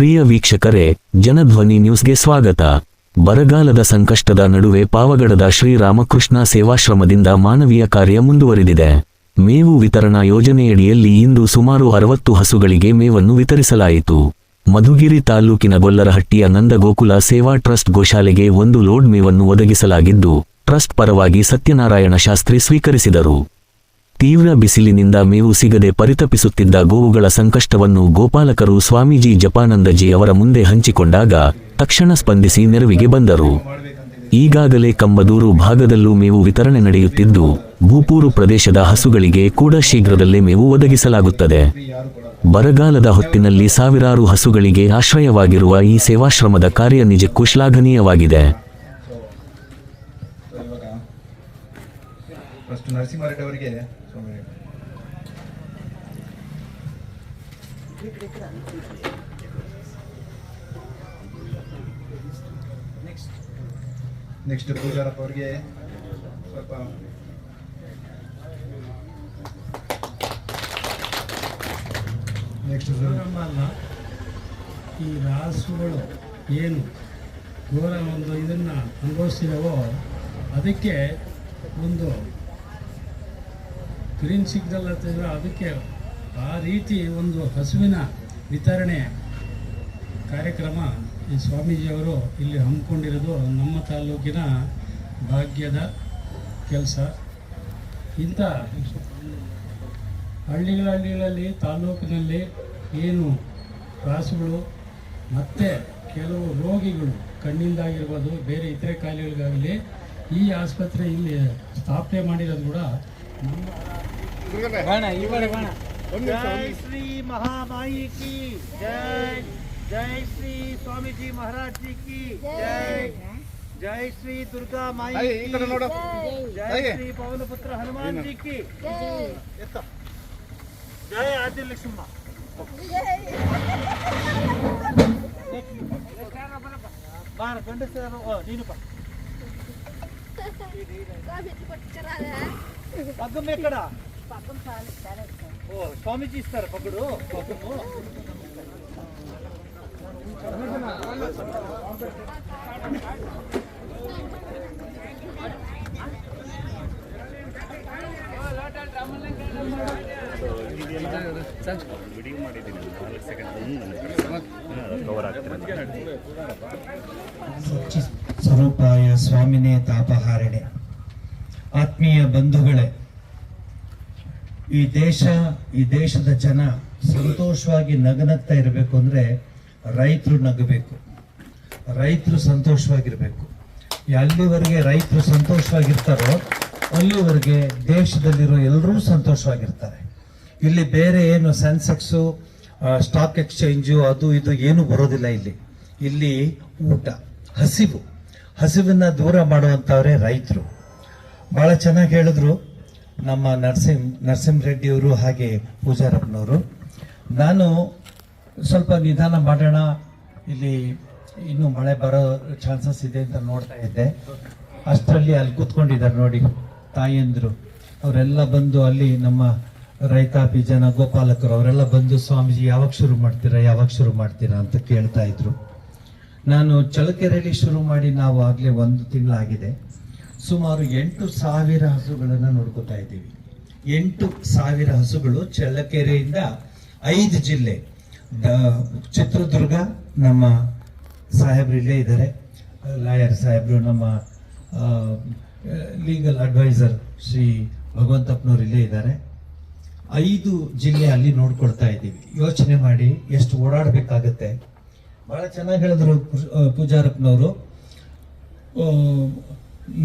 ಪ್ರಿಯ ವೀಕ್ಷಕರೇ, ಜನಧ್ವನಿ ನ್ಯೂಸ್ಗೆ ಸ್ವಾಗತ. ಬರಗಾಲದ ಸಂಕಷ್ಟದ ನಡುವೆ ಪಾವಗಡದ ಶ್ರೀರಾಮಕೃಷ್ಣ ಸೇವಾಶ್ರಮದಿಂದ ಮಾನವೀಯ ಕಾರ್ಯ ಮುಂದುವರಿದಿದೆ. ಮೇವು ವಿತರಣಾ ಯೋಜನೆಯಡಿಯಲ್ಲಿ ಇಂದು ಸುಮಾರು 60 ಹಸುಗಳಿಗೆ ಮೇವನ್ನು ವಿತರಿಸಲಾಯಿತು. ಮಧುಗಿರಿ ತಾಲೂಕಿನ ಗೊಲ್ಲರಹಟ್ಟಿಯ ನಂದಗೋಕುಲ ಸೇವಾ ಟ್ರಸ್ಟ್ ಗೋಶಾಲೆಗೆ 1 ಲೋಡ್ ಮೇವನ್ನು ಒದಗಿಸಲಾಗಿದ್ದು, ಟ್ರಸ್ಟ್ ಪರವಾಗಿ ಸತ್ಯನಾರಾಯಣ ಶಾಸ್ತ್ರಿ ಸ್ವೀಕರಿಸಿದರು. ತೀವ್ರ ಬಿಸಿಲಿನಿಂದ ಮೇವು ಸಿಗದೆ ಪರಿತಪಿಸುತ್ತಿದ್ದ ಗೋವುಗಳ ಸಂಕಷ್ಟವನ್ನು ಗೋಪಾಲಕರು ಸ್ವಾಮೀಜಿ ಜಪಾನಂದಜಿ ಅವರ ಮುಂದೆ ಹಂಚಿಕೊಂಡಾಗ ತಕ್ಷಣ ಸ್ಪಂದಿಸಿ ನೆರವಿಗೆ ಬಂದರು. ಈಗಾಗಲೇ ಕಂಬದೂರು ಭಾಗದಲ್ಲೂ ಮೇವು ವಿತರಣೆ ನಡೆಯುತ್ತಿದ್ದು, ಭೂಪೂರು ಪ್ರದೇಶದ ಹಸುಗಳಿಗೆ ಕೂಡ ಶೀಘ್ರದಲ್ಲೇ ಮೇವು ಒದಗಿಸಲಾಗುತ್ತದೆ. ಬರಗಾಲದ ಹೊತ್ತಿನಲ್ಲಿ ಸಾವಿರಾರು ಹಸುಗಳಿಗೆ ಆಶ್ರಯವಾಗಿರುವ ಈ ಸೇವಾಶ್ರಮದ ಕಾರ್ಯ ನಿಜಕ್ಕೂ ಶ್ಲಾಘನೀಯವಾಗಿದೆ. ನೆಕ್ಸ್ಟ್ ಪೂಜಾರಪ್ಪ ಅವರಿಗೆ ಸ್ವಲ್ಪ ನೆಕ್ಸ್ಟ್ ಈ ರಾಸುಗಳು ಏನು ಘೋರ ಒಂದು ಇದನ್ನು ಅನುಭವಿಸ್ತಿದ್ದಾವೋ ಅದಕ್ಕೆ ಒಂದು ಗ್ರೀನ್ ಸಿಗ್ನಲ್ ಅಂತಂದರೆ ಅದಕ್ಕೆ ಆ ರೀತಿ ಒಂದು ಹಸುವಿನ ವಿತರಣೆ ಕಾರ್ಯಕ್ರಮ ಈ ಸ್ವಾಮೀಜಿಯವರು ಇಲ್ಲಿ ಹಮ್ಮಿಕೊಂಡಿರೋದು ನಮ್ಮ ತಾಲೂಕಿನ ಭಾಗ್ಯದ ಕೆಲಸ. ಇಂಥ ಹಳ್ಳಿಗಳಲ್ಲಿ ತಾಲೂಕಿನಲ್ಲಿ ಏನು ರಾಸುಗಳು ಮತ್ತು ಕೆಲವು ರೋಗಿಗಳು ಕಣ್ಣಿಂದಾಗಿರ್ಬೋದು ಬೇರೆ ಇತರೆ ಕಾಯಿಲೆಗಳಿಗಾಗಲಿ ಈ ಆಸ್ಪತ್ರೆ ಇಲ್ಲಿ ಸ್ಥಾಪನೆ ಮಾಡಿರೋದು ಕೂಡ जय श्री महामाई की जय, जय श्री स्वामी जी महाराज जी की जय, जय श्री दुर्गा माई की जय, श्री पवन पुत्र हनुमान जी की जय, आदि लक्ष्मण बार गंडसर नीनु పగ్గం ఎక్కడ ఓ స్వామీజీ ఇస్తారు పగ్గుడు పగ్గము ಸ್ವರೂಪಾಯ ಸ್ವಾಮಿನೇ ತಾಪಹಾರಣೆ. ಆತ್ಮೀಯ ಬಂಧುಗಳೇ, ಈ ದೇಶದ ಜನ ಸಂತೋಷವಾಗಿ ನಗನಗ್ತಾ ಇರಬೇಕು ಅಂದ್ರೆ ರೈತರು ನಗಬೇಕು, ರೈತರು ಸಂತೋಷವಾಗಿರ್ಬೇಕು. ಎಲ್ಲಿವರೆಗೆ ರೈತರು ಸಂತೋಷವಾಗಿರ್ತಾರೋ ಅಲ್ಲಿವರೆಗೆ ದೇಶದಲ್ಲಿರೋ ಎಲ್ಲರೂ ಸಂತೋಷವಾಗಿರ್ತಾರೆ. ಇಲ್ಲಿ ಬೇರೆ ಏನು ಸೆನ್ಸೆಕ್ಸು ಸ್ಟಾಕ್ ಎಕ್ಸ್ಚೇಂಜು ಅದು ಇದು ಏನು ಬರೋದಿಲ್ಲ. ಇಲ್ಲಿ ಊಟ, ಹಸಿವನ್ನ ದೂರ ಮಾಡುವಂತವ್ರೆ ರೈತರು. ಬಹಳ ಚೆನ್ನಾಗಿ ಹೇಳಿದ್ರು ನಮ್ಮ ನರಸಿಂಹ ರೆಡ್ಡಿಯವರು ಹಾಗೆ ಪೂಜಾರಪ್ಪನವರು. ನಾನು ಸ್ವಲ್ಪ ನಿಧಾನ ಮಾಡೋಣ, ಇಲ್ಲಿ ಇನ್ನೂ ಮಳೆ ಬರೋ ಚಾನ್ಸಸ್ ಇದೆ ಅಂತ ನೋಡ್ತಾ ಇದ್ದೆ. ಅಷ್ಟರಲ್ಲಿ ಅಲ್ಲಿ ಕೂತ್ಕೊಂಡಿದ್ದಾರೆ ನೋಡಿ ತಾಯಂದ್ರು, ಅವರೆಲ್ಲ ಬಂದು ಅಲ್ಲಿ ನಮ್ಮ ರೈತಾಪಿ ಜನ ಗೋಪಾಲಕರು ಅವರೆಲ್ಲ ಬಂದು ಸ್ವಾಮೀಜಿ ಯಾವಾಗ ಶುರು ಮಾಡ್ತೀರಾ ಅಂತ ಕೇಳ್ತಾ ಇದ್ರು. ನಾನು ಚಳ್ಳಕೆರೆಯಲ್ಲಿ ಶುರು ಮಾಡಿ ನಾವು ಆಗಲೇ 1 ತಿಂಗಳಾಗಿದೆ. ಸುಮಾರು 8,000 ಹಸುಗಳನ್ನು ನೋಡ್ಕೋತಾ ಇದ್ದೀವಿ. 8,000 ಹಸುಗಳು ಚಳ್ಳಕೆರೆಯಿಂದ 5 ಜಿಲ್ಲೆ, ಚಿತ್ರದುರ್ಗ ನಮ್ಮ ಸಾಹೇಬ್ರು ಇಲ್ಲೇ ಇದ್ದಾರೆ, ಲಾಯರ್ ಸಾಹೇಬ್ರು, ನಮ್ಮ ಲೀಗಲ್ ಅಡ್ವೈಸರ್ ಶ್ರೀ ಭಗವಂತಪ್ಪನವ್ರು ಇಲ್ಲೇ ಇದ್ದಾರೆ. 5 ಜಿಲ್ಲೆ ಅಲ್ಲಿ ನೋಡ್ಕೊಳ್ತಾ ಇದ್ದೀವಿ. ಯೋಚನೆ ಮಾಡಿ ಎಷ್ಟು ಓಡಾಡಬೇಕಾಗತ್ತೆ. ಬಹಳ ಚೆನ್ನಾಗಿ ಹೇಳಿದ್ರು ಪೂಜಾರಪ್ಪನವರು.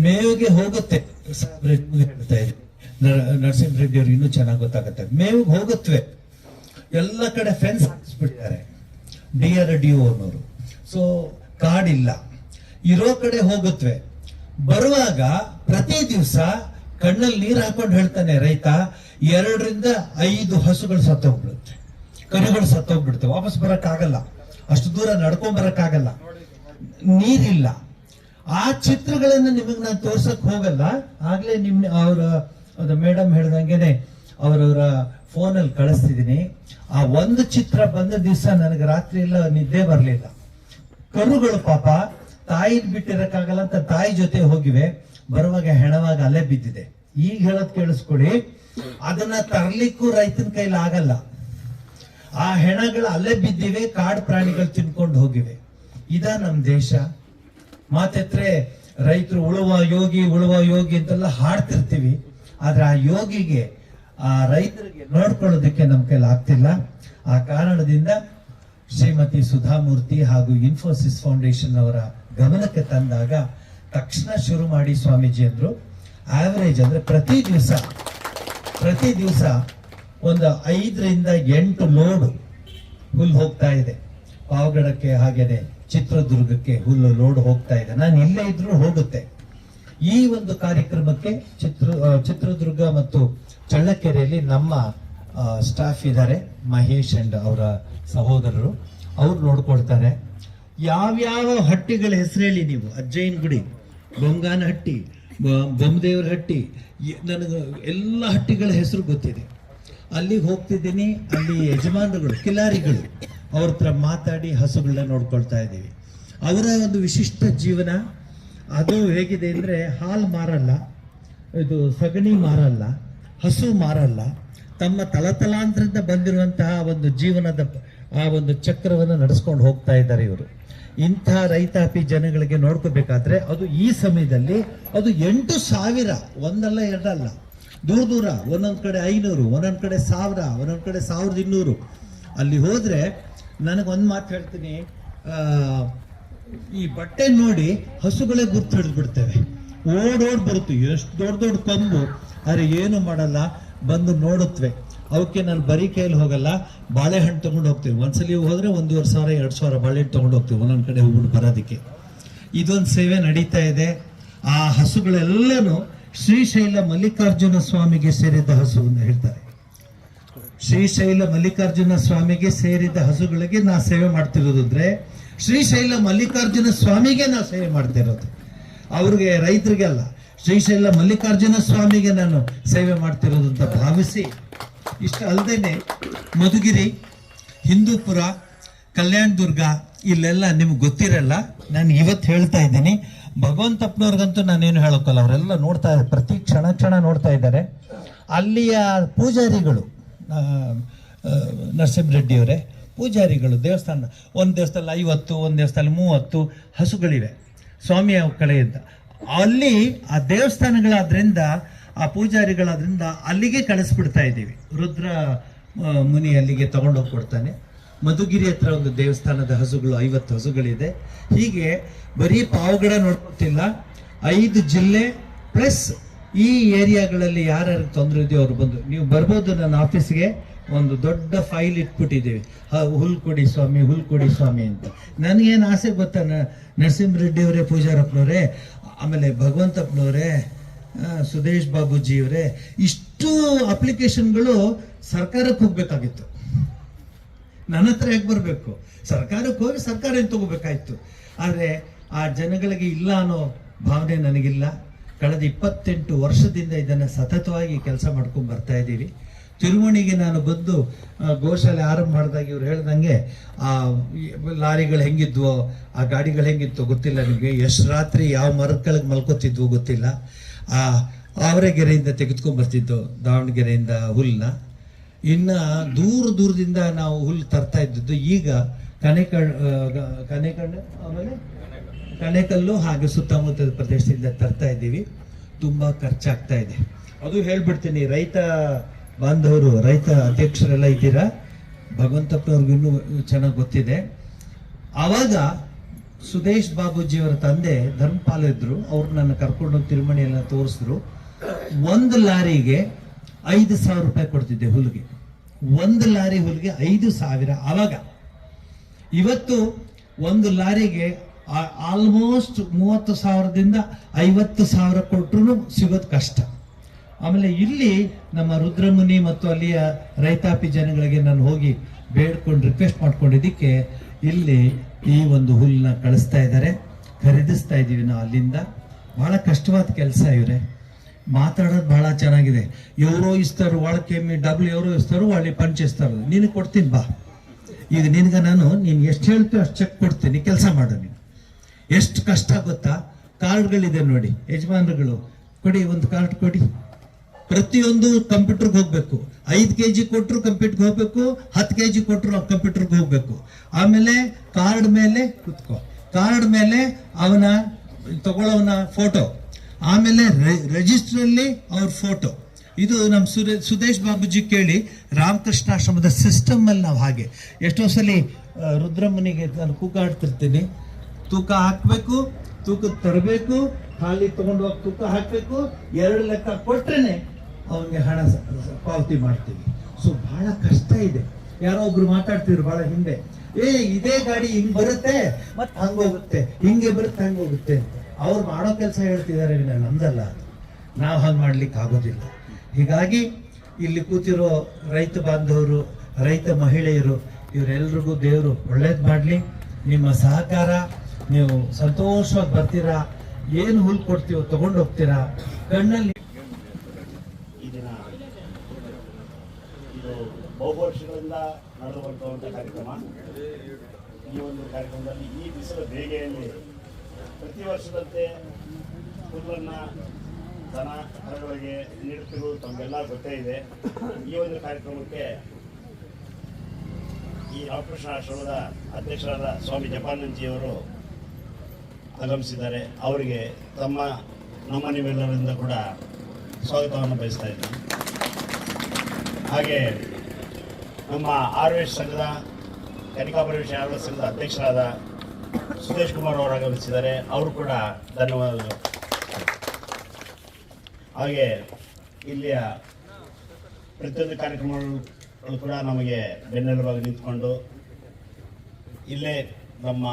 ಮೇವಿಗೆ ಹೋಗುತ್ತೆ, ಹೇಳ್ತಾ ಇದ್ರು ನರಸಿಂಹ ರೆಡ್ಡಿ ಅವ್ರಿಗೆ ಇನ್ನೂ ಚೆನ್ನಾಗಿ ಗೊತ್ತಾಗುತ್ತೆ. ಮೇವಿಗೆ ಹೋಗುತ್ತವೆ, ಎಲ್ಲ ಕಡೆ ಫೆನ್ಸ್ ಹಾಕಿಸ್ಬಿಟ್ಟಿದ್ದಾರೆ DRDO ಅನ್ನೋರು. ಸೊ ಕಾಡಿಲ್ಲ, ಇರೋ ಕಡೆ ಹೋಗುತ್ತವೆ. ಬರುವಾಗ ಪ್ರತಿ ದಿವಸ ಕಣ್ಣಲ್ಲಿ ನೀರು ಹಾಕೊಂಡು ಹೇಳ್ತಾನೆ ರೈತ, 2 ರಿಂದ 5 ಹಸುಗಳು ಸತ್ತೋಗ್ಬಿಡುತ್ತೆ, ಕರುಗಳು ಸತ್ತೋಗ್ಬಿಡುತ್ತೆ. ವಾಪಸ್ ಬರಕ್ಕಾಗಲ್ಲ, ಅಷ್ಟು ದೂರ ನಡ್ಕೊಂಡ್ ಬರಕ್ಕಾಗಲ್ಲ, ನೀರಿಲ್ಲ. ಆ ಚಿತ್ರಗಳನ್ನ ನಿಮಗೆ ನಾನು ತೋರ್ಸಕ್ ಹೋಗಲ್ಲ. ಆಗ್ಲೇ ಅವ್ರ ಮೇಡಮ್ ಹೇಳ್ದಂಗೆನೆ ಅವರವರ ಫೋನಲ್ಲಿ ಕಳಿಸ್ತಿದ್ದೀನಿ. ಆ ಒಂದು ಚಿತ್ರ ಬಂದ ದಿವಸ ನನಗೆ ರಾತ್ರಿ ಎಲ್ಲ ನಿದ್ದೆ ಬರಲಿಲ್ಲ. ಕರುಗಳು ಪಾಪ ತಾಯಿ ಬಿಟ್ಟಿರಕ್ಕಾಗಲ್ಲ ಅಂತ ತಾಯಿ ಜೊತೆ ಹೋಗಿವೆ, ಬರುವಾಗ ಹೆಣವಾಗ ಅಲ್ಲೇ ಬಿದ್ದಿದೆ. ಈಗ ಹೇಳೋದ್ ಕೇಳಿಸ್ಕೊಡಿ, ಅದನ್ನ ತರ್ಲಿಕ್ಕೂ ರೈತನ ಕೈಲಿ ಆಗಲ್ಲ. ಆ ಹೆಣಗಳು ಅಲ್ಲೇ ಬಿದ್ದಿವೆ, ಕಾಡು ಪ್ರಾಣಿಗಳು ತಿನ್ಕೊಂಡು ಹೋಗಿವೆ. ಇದ ನಮ್ ದೇಶ. ಮಾತೆತ್ರೆ ರೈತರು ಉಳುವ ಯೋಗಿ ಅಂತೆಲ್ಲ ಹಾಡ್ತಿರ್ತೀವಿ, ಆದ್ರೆ ಆ ಯೋಗಿಗೆ, ಆ ರೈತರಿಗೆ ನೋಡ್ಕೊಳ್ಳೋದಕ್ಕೆ ನಮ್ ಕೈಲಿ ಆಗ್ತಿಲ್ಲ. ಆ ಕಾರಣದಿಂದ ಶ್ರೀಮತಿ ಸುಧಾಮೂರ್ತಿ ಹಾಗೂ ಇನ್ಫೋಸಿಸ್ ಫೌಂಡೇಶನ್ ಅವರ ಗಮನಕ್ಕೆ ತಂದಾಗ ತಕ್ಷಣ ಶುರು ಮಾಡಿ ಸ್ವಾಮೀಜಿ ಅಂದ್ರು. ಆವರೇಜ್ ಅಂದ್ರೆ ಪ್ರತಿ ದಿವಸ ಒಂದು 5 ರಿಂದ 8 ಲೋಡ್ ಹುಲ್ಲು ಹೋಗ್ತಾ ಇದೆ. ಪಾವಗಡಕ್ಕೆ ಹಾಗೇನೆ ಚಿತ್ರದುರ್ಗಕ್ಕೆ ಹುಲ್ಲು ಲೋಡ್ ಹೋಗ್ತಾ ಇದೆ. ನಾನು ಇಲ್ಲೇ ಇದ್ರೂ ಹೋಗುತ್ತೆ. ಈ ಒಂದು ಕಾರ್ಯಕ್ರಮಕ್ಕೆ ಚಿತ್ರದುರ್ಗ ಮತ್ತು ಚಳ್ಳಕೆರೆಯಲ್ಲಿ ನಮ್ಮ ಸ್ಟಾಫ್ ಇದ್ದಾರೆ, ಮಹೇಶ್ ಅಂಡ್ ಅವರ ಸಹೋದರರು, ಅವ್ರು ನೋಡ್ಕೊಳ್ತಾರೆ. ಯಾವ್ಯಾವ ಹಟ್ಟಿಗಳ ಹೆಸರು ಹೇಳಿ ನೀವು, ಅಜ್ಜಯ್ಯನ ಗುಡಿ, ಬೊಂಗಾನ ಹಟ್ಟಿ, ಬೊಮ್ಮದೇವ್ರ ಹಟ್ಟಿ, ನನಗೆ ಎಲ್ಲ ಹಟ್ಟಿಗಳ ಹೆಸರು ಗೊತ್ತಿದೆ. ಅಲ್ಲಿಗೆ ಹೋಗ್ತಿದ್ದೀನಿ. ಅಲ್ಲಿ ಯಜಮಾನರುಗಳು, ಕಿಲಾರಿಗಳು, ಅವ್ರ ಹತ್ರ ಮಾತಾಡಿ ಹಸುಗಳನ್ನ ನೋಡ್ಕೊಳ್ತಾ ಇದ್ದೀವಿ. ಅವರ ಒಂದು ವಿಶಿಷ್ಟ ಜೀವನ ಅದು ಹೇಗಿದೆ ಅಂದ್ರೆ, ಹಾಲು ಮಾರಲ್ಲ, ಇದು ಸಗಣಿ ಮಾರಲ್ಲ, ಹಸು ಮಾರಲ್ಲ, ತಮ್ಮ ತಲತಲಾಂತರದಿಂದ ಬಂದಿರುವಂತಹ ಒಂದು ಜೀವನದ ಆ ಒಂದು ಚಕ್ರವನ್ನು ನಡೆಸ್ಕೊಂಡು ಹೋಗ್ತಾ ಇದ್ದಾರೆ ಇವರು. ಇಂಥ ರೈತಾಪಿ ಜನಗಳಿಗೆ ನೋಡ್ಕೋಬೇಕಾದ್ರೆ ಅದು ಈ ಸಮಯದಲ್ಲಿ ಅದು 8,000, ಒಂದಲ್ಲ ಎರಡಲ್ಲ, ದೂರ ಒಂದೊಂದ್ ಕಡೆ 500, ಒಂದೊಂದ್ ಕಡೆ 1000, ಒಂದೊಂದ್ ಕಡೆ 1200. ಅಲ್ಲಿ ಹೋದ್ರೆ ನನಗೊಂದು ಮಾತು ಹೇಳ್ತೀನಿ, ಈ ಬಟ್ಟೆ ನೋಡಿ ಹಸುಗಳೇ ಗುರ್ತು ಹಿಡಿದು ಬಿಡ್ತೇವೆ. ಓಡೋಡ್ ಬರುತ್ತೆ, ಎಷ್ಟು ದೊಡ್ಡ ಕೊಂಬು, ಅರೆ ಏನು ಮಾಡಲ್ಲ, ಬಂದು ನೋಡುತ್ತವೆ. ಅವಕ್ಕೆ ನಾನು ಬರೀ ಕೈಯಲ್ಲಿ ಹೋಗಲ್ಲ, ಬಾಳೆಹಣ್ಣು ತಗೊಂಡು ಹೋಗ್ತೀವಿ. ಒಂದ್ಸಲಿ ಹೋದ್ರೆ 1,500 2,000 ಬಾಳೆಹಣ್ಣು ತಗೊಂಡು ಹೋಗ್ತೀವಿ ಒಂದೊಂದ್ ಕಡೆ ಹೋಗ್ಬಿಟ್ಟು ಬರೋದಕ್ಕೆ. ಇದೊಂದು ಸೇವೆ ನಡೀತಾ ಇದೆ. ಆ ಹಸುಗಳೆಲ್ಲನೂ ಶ್ರೀಶೈಲ ಮಲ್ಲಿಕಾರ್ಜುನ ಸ್ವಾಮಿಗೆ ಸೇರಿದ ಹಸು ಅಂತ ಹೇಳ್ತಾರೆ. ಶ್ರೀಶೈಲ ಮಲ್ಲಿಕಾರ್ಜುನ ಸ್ವಾಮಿಗೆ ಸೇರಿದ ಹಸುಗಳಿಗೆ ನಾ ಸೇವೆ ಮಾಡ್ತಿರೋದ್ರೆ, ಶ್ರೀಶೈಲ ಮಲ್ಲಿಕಾರ್ಜುನ ಸ್ವಾಮಿಗೆ ನಾ ಸೇವೆ ಮಾಡ್ತಿರೋದು, ಅವ್ರಿಗೆ ರೈತರಿಗೆ ಅಲ್ಲ, ಶ್ರೀಶೈಲ ಮಲ್ಲಿಕಾರ್ಜುನ ಸ್ವಾಮಿಗೆ ನಾನು ಸೇವೆ ಮಾಡ್ತಿರೋದು ಅಂತ ಭಾವಿಸಿ, ಇಷ್ಟ ಅಲ್ಲದೇನೆ ಮಧುಗಿರಿ, ಹಿಂದೂಪುರ, ಕಲ್ಯಾಣ ದುರ್ಗ ಇಲ್ಲೆಲ್ಲ ನಿಮ್ಗೆ ಗೊತ್ತಿರಲ್ಲ. ನಾನು ಇವತ್ತು ಹೇಳ್ತಾ ಇದ್ದೀನಿ, ಭಗವಂತಪ್ಪನವ್ರಿಗಂತೂ ನಾನೇನು ಹೇಳೋಕ್ಕಲ್ಲ, ಅವರೆಲ್ಲ ನೋಡ್ತಾ ಇದ್ದಾರೆ, ಪ್ರತಿ ಕ್ಷಣ ನೋಡ್ತಾ ಇದ್ದಾರೆ. ಅಲ್ಲಿಯ ಪೂಜಾರಿಗಳು, ನರಸಿಂಹರೆಡ್ಡಿಯವರೇ ಪೂಜಾರಿಗಳು, ದೇವಸ್ಥಾನ, ಒಂದು ದೇವಸ್ಥಾನದಲ್ಲಿ 50, ಒಂದು ದೇವಸ್ಥಾನದಲ್ಲಿ 30 ಹಸುಗಳಿವೆ ಸ್ವಾಮಿಯ ಕಡೆಯಿಂದ. ಅಲ್ಲಿ ಆ ದೇವಸ್ಥಾನಗಳಾದ್ರಿಂದ, ಆ ಪೂಜಾರಿಗಳಾದ್ರಿಂದ ಅಲ್ಲಿಗೆ ಕಳಿಸ್ಬಿಡ್ತಾ ಇದ್ದೀವಿ. ರುದ್ರ ಮುನಿ ಅಲ್ಲಿಗೆ ತಗೊಂಡೋಗಿ ಕೊಡ್ತಾನೆ. ಮಧುಗಿರಿ ಹತ್ರ ಒಂದು ದೇವಸ್ಥಾನದ ಹಸುಗಳು 50 ಹಸುಗಳಿದೆ. ಹೀಗೆ ಬರೀ ಪಾವಗಡ ನೋಡ್ಕೊತಿಲ್ಲ, 5 ಜಿಲ್ಲೆ ಪ್ಲಸ್ ಈ ಏರಿಯಾಗಳಲ್ಲಿ ಯಾರ್ಯಾರಿಗೆ ತೊಂದರೆ ಇದೆಯೋ ಅವ್ರು ಬಂದು, ನೀವು ಬರ್ಬೋದು. ನನ್ನ ಆಫೀಸ್ಗೆ ಒಂದು ದೊಡ್ಡ ಫೈಲ್ ಇಟ್ಬಿಟ್ಟಿದ್ದೀವಿ, ಹುಲ್ ಕೊಡಿ ಸ್ವಾಮಿ ಅಂತ. ನನಗೇನು ಆಸೆ ಗೊತ್ತಾ, ನರಸಿಂಹರೆಡ್ಡಿ ಅವರೇ, ಪೂಜಾರಪ್ಪನವರೇ, ಆಮೇಲೆ ಭಗವಂತಪ್ಪನವರೇ, ಸುದೇಶ್ ಬಾಬುಜಿಯವರೇ, ಇಷ್ಟು ಅಪ್ಲಿಕೇಶನ್ಗಳು ಸರ್ಕಾರಕ್ಕೆ ಹೋಗ್ಬೇಕಾಗಿತ್ತು. ನನ್ನ ಹತ್ರ ಹೇಗೆ ಬರಬೇಕು? ಸರ್ಕಾರಕ್ಕೆ ಹೋಗಿ ಸರ್ಕಾರ ಏನು ತಗೋಬೇಕಾಯ್ತು. ಆದರೆ ಆ ಜನಗಳಿಗೆ ಇಲ್ಲ ಅನ್ನೋ ಭಾವನೆ ನನಗಿಲ್ಲ. ಕಳೆದ 28 ವರ್ಷದಿಂದ ಇದನ್ನ ಸತತವಾಗಿ ಕೆಲಸ ಮಾಡ್ಕೊಂಡು ಬರ್ತಾ ಇದ್ದೀವಿ. ತಿರುಮಣಿಗೆ ನಾನು ಬಂದು ಗೋಶಾಲೆ ಆರಂಭ ಮಾಡಿದಾಗ ಇವ್ರು ಹೇಳ್ದಂಗೆ ಆ ಲಾರಿಗಳು ಹೆಂಗಿದ್ವೋ, ಆ ಗಾಡಿಗಳು ಹೆಂಗಿತ್ತು ಗೊತ್ತಿಲ್ಲ ನಿಮಗೆ, ಎಷ್ಟು ರಾತ್ರಿ ಯಾವ ಮರದ ಕೆಳಗೆ ಮಲ್ಕೋತಿದ್ವು ಗೊತ್ತಿಲ್ಲ. ಆ ಆವರೆಗೆರೆಯಿಂದ ತೆಗೆದುಕೊಂಡ್ ಬರ್ತಿದ್ದು, ದಾವಣಗೆರೆಯಿಂದ ಹುಲ್ಲನ್ನ. ಇನ್ನ ದೂರದಿಂದ ನಾವು ಹುಲ್ಲು ತರ್ತಾ ಇದ್ದದ್ದು. ಈಗ ಆಮೇಲೆ ಕಣೇಕಲ್ಲು ಹಾಗೆ ಸುತ್ತಮುತ್ತಲ ಪ್ರದೇಶದಿಂದ ತರ್ತಾ ಇದ್ದೀವಿ. ತುಂಬಾ ಖರ್ಚಾಗ್ತಾ ಇದೆ. ಅದು ಹೇಳ್ಬಿಡ್ತೀನಿ, ರೈತ ಬಾಂಧವರು, ರೈತ ಅಧ್ಯಕ್ಷರೆಲ್ಲ ಇದ್ದೀರಾ, ಭಗವಂತಪ್ಪನವ್ರಿಗೂ ಇನ್ನೂ ಚೆನ್ನಾಗಿ ಗೊತ್ತಿದೆ. ಆವಾಗ ಸುದೇಶ್ ಬಾಬುಜಿಯವರ ತಂದೆ ಧರ್ಮಪಾಲ ಇದ್ರು, ಅವ್ರು ನನ್ನ ಕರ್ಕೊಂಡೋಗಿ ತಿರುಮಣಿಯೆಲ್ಲ ತೋರಿಸಿದ್ರು. 1 ಲಾರಿಗೆ 5,000 ರೂಪಾಯಿ ಕೊಡ್ತಿದ್ದೆ ಹುಲ್ಗೆ. 1 ಲಾರಿ ಹುಲ್ಗೆ 5,000. ಆವಾಗ ಇವತ್ತು 1 ಲಾರಿಗೆ ಆಲ್ಮೋಸ್ಟ್ 30,000ದಿಂದ 50,000 ಕೊಟ್ಟರು ಸಿಗೋದು ಕಷ್ಟ. ಆಮೇಲೆ ಇಲ್ಲಿ ನಮ್ಮ ರುದ್ರಮುನಿ ಮತ್ತು ಅಲ್ಲಿಯ ರೈತಾಪಿ ಜನಗಳಿಗೆ ನಾನು ಹೋಗಿ ಬೇಡ್ಕೊಂಡು ರಿಕ್ವೆಸ್ಟ್ ಮಾಡ್ಕೊಂಡಿದ್ದಕ್ಕೆ ಇಲ್ಲಿ ಈ ಒಂದು ಹುಲ್ಲನ್ನ ಕಳಿಸ್ತಾ ಇದ್ದಾರೆ, ಖರೀದಿಸ್ತಾ ಇದ್ದೀವಿ ನಾವು ಅಲ್ಲಿಂದ. ಬಹಳ ಕಷ್ಟವಾದ ಕೆಲಸ ಇವರೇ. మాట్లాడోದು బహಳ ಚೆನ್ನಾಗಿದೆ. ఎవరో ఇస్తారు వాళ్ళకి డబ్బులు, ఎవరో ఇస్తారు వాళ్ళు పంచేస్తారు. ನೀನು ಕೊಡ್ತೀನಿ ಬಾ. ಈಗ ನಿನಗೆ ನೀನು ಎಷ್ಟು ಹೇಳ್ತೀವಿ ಅಷ್ಟು ಚೆಕ್ ಕೊಡ್ತೀನಿ, ಕೆಲಸ ಮಾಡು. ನೀನು ಎಷ್ಟು ಕಷ್ಟ ಗೊತ್ತಾ? ಕಾರ್ಡ್ಗಳಿದೆ ನೋಡಿ, ಯಜಮಾನರುಗಳು ಕೊಡಿ, ಒಂದು ಕಾರ್ಡ್ ಕೊಡಿ. ಪ್ರತಿಯೊಂದು ಕಂಪ್ಯೂಟರ್ಗೆ ಹೋಗ್ಬೇಕು. 5 kg ಕೊಟ್ಟರು ಕಂಪ್ಯೂಟರ್ಗೆ ಹೋಗ್ಬೇಕು, 10 kg ಕೊಟ್ಟರು ಕಂಪ್ಯೂಟರ್ಗೆ ಹೋಗ್ಬೇಕು. ಆಮೇಲೆ ಕಾರ್ಡ್ ಮೇಲೆ ಕುತ್ಕೋ, ಕಾರ್ಡ್ ಮೇಲೆ ಅವನ ತಗೊಳ್ಳೋವನ ಫೋಟೋ, ಆಮೇಲೆ ರಿಜಿಸ್ಟ್ರಲ್ಲಿ ಅವ್ರ ಫೋಟೋ. ಇದು ನಮ್ಮ ಸುದೇಶ್ ಬಾಬುಜಿ ಕೇಳಿ, ರಾಮಕೃಷ್ಣಾಶ್ರಮದ ಸಿಸ್ಟಮ್ ಅಲ್ಲಿ ನಾವು ಹಾಗೆ ಎಷ್ಟೋ ಸಲ ರುದ್ರಮ್ಮನಿಗೆ ನಾನು ಕೂಗಾಡ್ತಿರ್ತೀನಿ. ತೂಕ ಹಾಕ್ಬೇಕು, ತೂಕ ತರಬೇಕು, ಖಾಲಿ ತಗೊಂಡು ಹೋಗಿ ತೂಕ ಹಾಕ್ಬೇಕು, 2 ಲೆಕ್ಕ ಕೊಟ್ರೇನೆ ಅವನಿಗೆ ಹಣ ಪಾವತಿ ಮಾಡ್ತೀವಿ. ಸೊ ಬಹಳ ಕಷ್ಟ ಇದೆ. ಯಾರೋ ಒಬ್ರು ಮಾತಾಡ್ತಿದ್ರು ಬಹಳ ಹಿಂದೆ, ಇದೇ ಗಾಡಿ ಹಿಂಗ್ ಬರುತ್ತೆ ಮತ್ತೆ ಹಂಗೋಗುತ್ತೆ, ಹಿಂಗೆ ಬರುತ್ತೆ ಹಂಗೋಗುತ್ತೆ ಅಂತ. ಅವ್ರು ಮಾಡೋ ಕೆಲಸ ಹೇಳ್ತಿದ್ದಾರೆ, ನಮ್ದಲ್ಲ. ನಾವು ಹಂಗೆ ಮಾಡ್ಲಿಕ್ಕೆ ಆಗೋದಿಲ್ಲ. ಹೀಗಾಗಿ ಇಲ್ಲಿ ಕೂತಿರೋ ರೈತ ಬಾಂಧವರು, ರೈತ ಮಹಿಳೆಯರು, ಇವರೆಲ್ರಿಗೂ ದೇವರು ಒಳ್ಳೇದು ಮಾಡಲಿ. ನಿಮ್ಮ ಸಹಕಾರ, ನೀವು ಸಂತೋಷವಾಗಿ ಬರ್ತೀರಾ, ಏನು ಹುಲ್ ಕೊಡ್ತೀವೋ ತಗೊಂಡು ಹೋಗ್ತೀರಾ. ಕಣ್ಣಲ್ಲಿ ಈ ದಿನ ಇದು ಬಹು ವರ್ಷಗಳಿಂದ ನಡೆದುಬರುವಂಥ ಕಾರ್ಯಕ್ರಮ. ಈ ಒಂದು ಕಾರ್ಯಕ್ರಮದಲ್ಲಿ ಈ ಬಿಸಿಲು ಬೇಗೆಯಲ್ಲಿ ಪ್ರತಿ ವರ್ಷದಂತೆ ಹುಲ್ಲನ್ನು ದನ ಕರುಗಳಿಗೆ ನೀಡುತ್ತಿರುವುದು ತಮಗೆಲ್ಲ ಗೊತ್ತೇ ಇದೆ. ಈ ಒಂದು ಕಾರ್ಯಕ್ರಮಕ್ಕೆ ಈ ರಾಮಕೃಷ್ಣ ಆಶ್ರಮದ ಅಧ್ಯಕ್ಷರಾದ ಸ್ವಾಮಿ ಜಪಾನಂದಜಿಯವರು ಆಗಮಿಸಿದ್ದಾರೆ. ಅವರಿಗೆ ನಮ್ಮ ನಿಮ್ಮೆಲ್ಲರಿಂದ ಕೂಡ ಸ್ವಾಗತವನ್ನು ಬಯಸ್ತಾ ಇದ್ದೀನಿ. ಹಾಗೆ ನಮ್ಮ RVS ಸಂಘದ ಕನಿಕಾಪರಮೇಶ್ವರ RVS ಸಂಘದ ಅಧ್ಯಕ್ಷರಾದ ಸುದೇಶ್ ಕುಮಾರ್ ಅವರು ಆಗಮಿಸಿದ್ದಾರೆ. ಅವರು ಕೂಡ ಧನ್ಯವಾದಗಳು. ಹಾಗೆ ಇಲ್ಲಿಯ ಪ್ರತಿಯೊಂದು ಕಾರ್ಯಕ್ರಮಗಳು ಕೂಡ ನಮಗೆ ಬೆನ್ನೆಲುಬಾಗಿ ನಿಂತ್ಕೊಂಡು ಇಲ್ಲೇ ನಮ್ಮ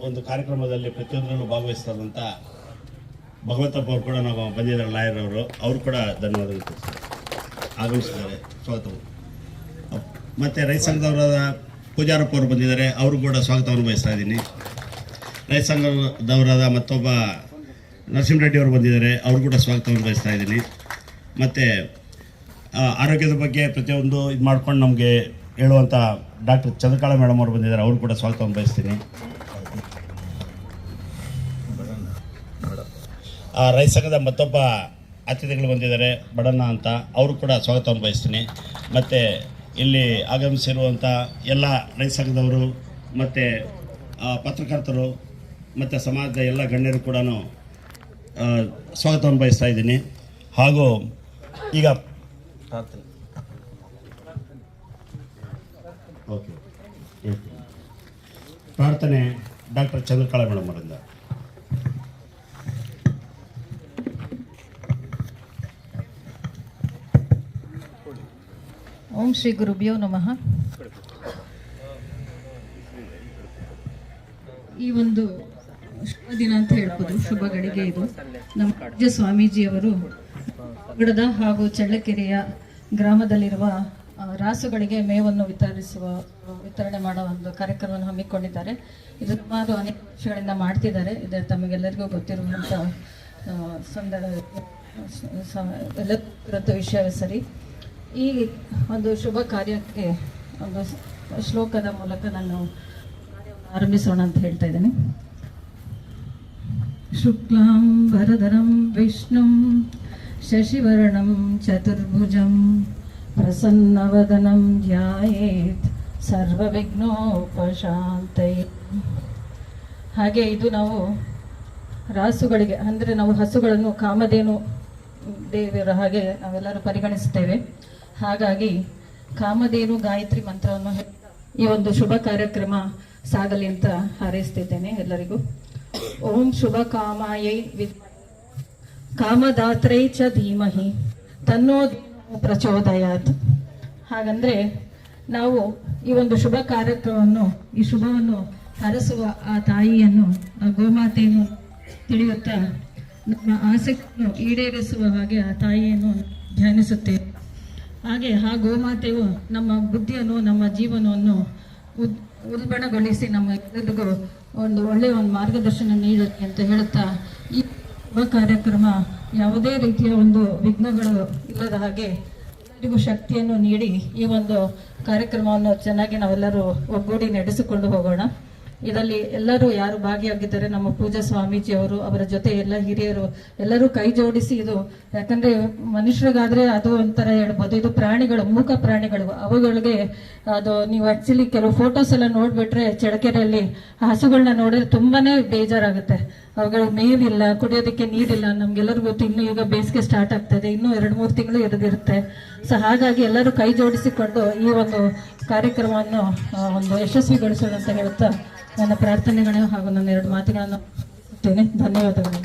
ಒಂದು ಕಾರ್ಯಕ್ರಮದಲ್ಲಿ ಪ್ರತಿಯೊಂದರಲ್ಲೂ ಭಾಗವಹಿಸ್ತಾರಂಥ ಭಗವಂತಪ್ಪ ಅವರು ಕೂಡ ನಾವು ಬಂದಿದ್ದಾರೆ, ಲಾಯರ್ ಅವರು ಕೂಡ ಧನ್ಯವಾದಗಳು ಆಗಮಿಸಿದ್ದಾರೆ. ಸ್ವಾಗತವು. ಮತ್ತು ರೈತ ಸಂಘದವರಾದ ಪೂಜಾರಪ್ಪ ಅವರು ಬಂದಿದ್ದಾರೆ, ಅವರು ಕೂಡ ಸ್ವಾಗತವನ್ನು ಬಯಸ್ತಾ ಇದ್ದೀನಿ. ರೈತ ಸಂಘದವರಾದ ಮತ್ತೊಬ್ಬ ನರಸಿಂಹರೆಡ್ಡಿ ಅವರು ಬಂದಿದ್ದಾರೆ, ಅವರು ಕೂಡ ಸ್ವಾಗತವನ್ನು ಬಯಸ್ತಾ ಇದ್ದೀನಿ. ಮತ್ತು ಆರೋಗ್ಯದ ಬಗ್ಗೆ ಪ್ರತಿಯೊಂದು ಇದು ಮಾಡ್ಕೊಂಡು ನಮಗೆ ಹೇಳುವಂಥ ಡಾಕ್ಟರ್ ಚಂದ್ರಕಲಾ ಮೇಡಮ್ ಅವರು ಬಂದಿದ್ದಾರೆ, ಅವರು ಕೂಡ ಸ್ವಾಗತವನ್ನು ಬಯಸ್ತೀನಿ. ರೈತ ಸಂಘದ ಮತ್ತೊಬ್ಬ ಅತಿಥಿಗಳು ಬಂದಿದ್ದಾರೆ, ಬಡಣ್ಣ ಅಂತ, ಅವರು ಕೂಡ ಸ್ವಾಗತವನ್ನು ಬಯಸ್ತೀನಿ. ಮತ್ತು ಇಲ್ಲಿ ಆಗಮಿಸಿರುವಂಥ ಎಲ್ಲ ರೈತ ಸಂಘದವರು ಮತ್ತು ಪತ್ರಕರ್ತರು ಮತ್ತು ಸಮಾಜದ ಎಲ್ಲ ಗಣ್ಯರು ಕೂಡ ಸ್ವಾಗತವನ್ನು ಬಯಸ್ತಾ ಇದ್ದೀನಿ. ಹಾಗೂ ಈಗ ಪ್ರಾರ್ಥನೆ ಡಾಕ್ಟರ್ ಚಂದ್ರಕಲಾ ಮೇಡಮ್ ಅವರಿಂದ. ಓಂ ಶ್ರೀ ಗುರುಭ್ಯೋ ನಮಃ. ಈ ಒಂದು ಶುಭ ದಿನ ಅಂತ ಹೇಳ್ಬೋದು, ಶುಭ ಗಳಿಗೆ ಇದು. ನಮ್ಮ ಪೂಜ್ಯ ಸ್ವಾಮೀಜಿಯವರು ಗಡದ ಹಾಗೂ ಚಳ್ಳಕೆರೆಯ ಗ್ರಾಮದಲ್ಲಿರುವ ರಾಸುಗಳಿಗೆ ಮೇವನ್ನು ವಿತರಣೆ ಮಾಡೋ ಒಂದು ಕಾರ್ಯಕ್ರಮವನ್ನು ಹಮ್ಮಿಕೊಂಡಿದ್ದಾರೆ. ಇದು ಸುಮಾರು ಅನೇಕ ವರ್ಷಗಳಿಂದ ಮಾಡ್ತಿದ್ದಾರೆ. ಇದು ತಮಗೆಲ್ಲರಿಗೂ ಗೊತ್ತಿರುವಂಥ ವಿಷಯವೇ ಸರಿ. ಈ ಒಂದು ಶುಭ ಕಾರ್ಯಕ್ಕೆ ಒಂದು ಶ್ಲೋಕದ ಮೂಲಕ ನಾನು ಆರಂಭಿಸೋಣ ಅಂತ ಹೇಳ್ತಾ ಇದ್ದೇನೆ. ಶುಕ್ಲಾಂ ವರದರಂ ವಿಷ್ಣುಂ ಶಶಿವರ್ಣಂ ಚತುರ್ಭುಜಂ ಪ್ರಸನ್ನವದನಂ ಧ್ಯಾಯೇತ್ ಸರ್ವವಿಘ್ನೋಪಶಾಂತಯೇ. ಹಾಗೆ ಇದು ನಾವು ರಾಸುಗಳಿಗೆ, ಅಂದರೆ ನಾವು ಹಸುಗಳನ್ನು ಕಾಮಧೇನು ದೇವರ ಹಾಗೆ ನಾವೆಲ್ಲರೂ ಪರಿಗಣಿಸುತ್ತೇವೆ. ಹಾಗಾಗಿ ಕಾಮಧೇನು ಗಾಯತ್ರಿ ಮಂತ್ರವನ್ನು ಈ ಒಂದು ಶುಭ ಕಾರ್ಯಕ್ರಮ ಸಾಗಲಿ ಅಂತ ಹಾರೈಸ್ತಿದ್ದೇನೆ ಎಲ್ಲರಿಗೂ. ಓಂ ಶುಭ ಕಾಮಾಯೈ ಕಾಮದಾತ್ರೈ ಚ ಧೀಮಹಿ ತನ್ನೋ ಪ್ರಚೋದಯಾತ್. ಹಾಗಂದ್ರೆ ನಾವು ಈ ಒಂದು ಶುಭ ಕಾರ್ಯಕ್ರಮವನ್ನು, ಈ ಶುಭವನ್ನು ಹರಸುವ ಆ ತಾಯಿಯನ್ನು, ಆ ಗೋಮಾತೆಯನ್ನು ತಿಳಿಯುತ್ತಾ ನಮ್ಮ ಆಸಕ್ತಿಯನ್ನು ಈಡೇರಿಸುವ ಹಾಗೆ ಆ ತಾಯಿಯನ್ನು ಧ್ಯಾನಿಸುತ್ತೇವೆ. ಹಾಗೆ ಆ ಗೋಮಾತೆಯು ನಮ್ಮ ಬುದ್ಧಿಯನ್ನು, ನಮ್ಮ ಜೀವನವನ್ನು ಉಲ್ಬಣಗೊಳಿಸಿ ನಮ್ಮ ಎಲ್ಲರಿಗೂ ಒಂದು ಒಳ್ಳೆಯ ಒಂದು ಮಾರ್ಗದರ್ಶನ ನೀಡುತ್ತೆ ಅಂತ ಹೇಳುತ್ತಾ ಈ ಶುಭ ಕಾರ್ಯಕ್ರಮ ಯಾವುದೇ ರೀತಿಯ ಒಂದು ವಿಘ್ನಗಳು ಇಲ್ಲದ ಹಾಗೆ ಎಲ್ಲರಿಗೂ ಶಕ್ತಿಯನ್ನು ನೀಡಿ ಈ ಒಂದು ಕಾರ್ಯಕ್ರಮವನ್ನು ಚೆನ್ನಾಗಿ ನಾವೆಲ್ಲರೂ ಒಗ್ಗೂಡಿ ನಡೆಸಿಕೊಂಡು ಹೋಗೋಣ. ಇದರಲ್ಲಿ ಎಲ್ಲರೂ ಯಾರು ಭಾಗಿಯಾಗಿದ್ದಾರೆ, ನಮ್ಮ ಪೂಜಾ ಸ್ವಾಮೀಜಿಯವರು, ಅವರ ಜೊತೆ ಎಲ್ಲ ಹಿರಿಯರು ಎಲ್ಲರೂ ಕೈ ಜೋಡಿಸಿ, ಇದು ಯಾಕಂದ್ರೆ ಮನುಷ್ಯರಿಗಾದ್ರೆ ಅದು ಒಂಥರ ಹೇಳ್ಬೋದು, ಇದು ಪ್ರಾಣಿಗಳು, ಮೂಕ ಪ್ರಾಣಿಗಳು, ಅವುಗಳಿಗೆ ಅದು ನೀವು ಆಕ್ಚುಲಿ ಕೆಲವು ಫೋಟೋಸ್ ಎಲ್ಲ ನೋಡ್ಬಿಟ್ರೆ ಚಳ್ಳಕೆರೆಯಲ್ಲಿ ಹಸುಗಳನ್ನ ನೋಡಿದ್ರೆ ತುಂಬಾನೇ ಬೇಜಾರಾಗುತ್ತೆ. ಅವುಗಳು ಮೇವಿಲ್ಲ, ಕುಡಿಯೋದಕ್ಕೆ ನೀರಿಲ್ಲ. ನಮ್ಗೆಲ್ಲರಿಗೂ ಗೊತ್ತು, ಇನ್ನು ಈಗ ಬೇಸಿಗೆ ಸ್ಟಾರ್ಟ್ ಆಗ್ತದೆ, ಇನ್ನೂ 2-3 ತಿಂಗಳು ಇರುತ್ತೆ. ಸೊ ಹಾಗಾಗಿ ಎಲ್ಲರೂ ಕೈ ಜೋಡಿಸಿಕೊಂಡು ಈ ಒಂದು ಕಾರ್ಯಕ್ರಮವನ್ನು ಒಂದು ಯಶಸ್ವಿಗೊಳಿಸೋಣ ಅಂತ ಹೇಳ್ತಾ ನನ್ನ ಪ್ರಾರ್ಥನೆಗಳು ಹಾಗೂ ನನ್ನ 2 ಮಾತುಗಳನ್ನು ಧನ್ಯವಾದಗಳು.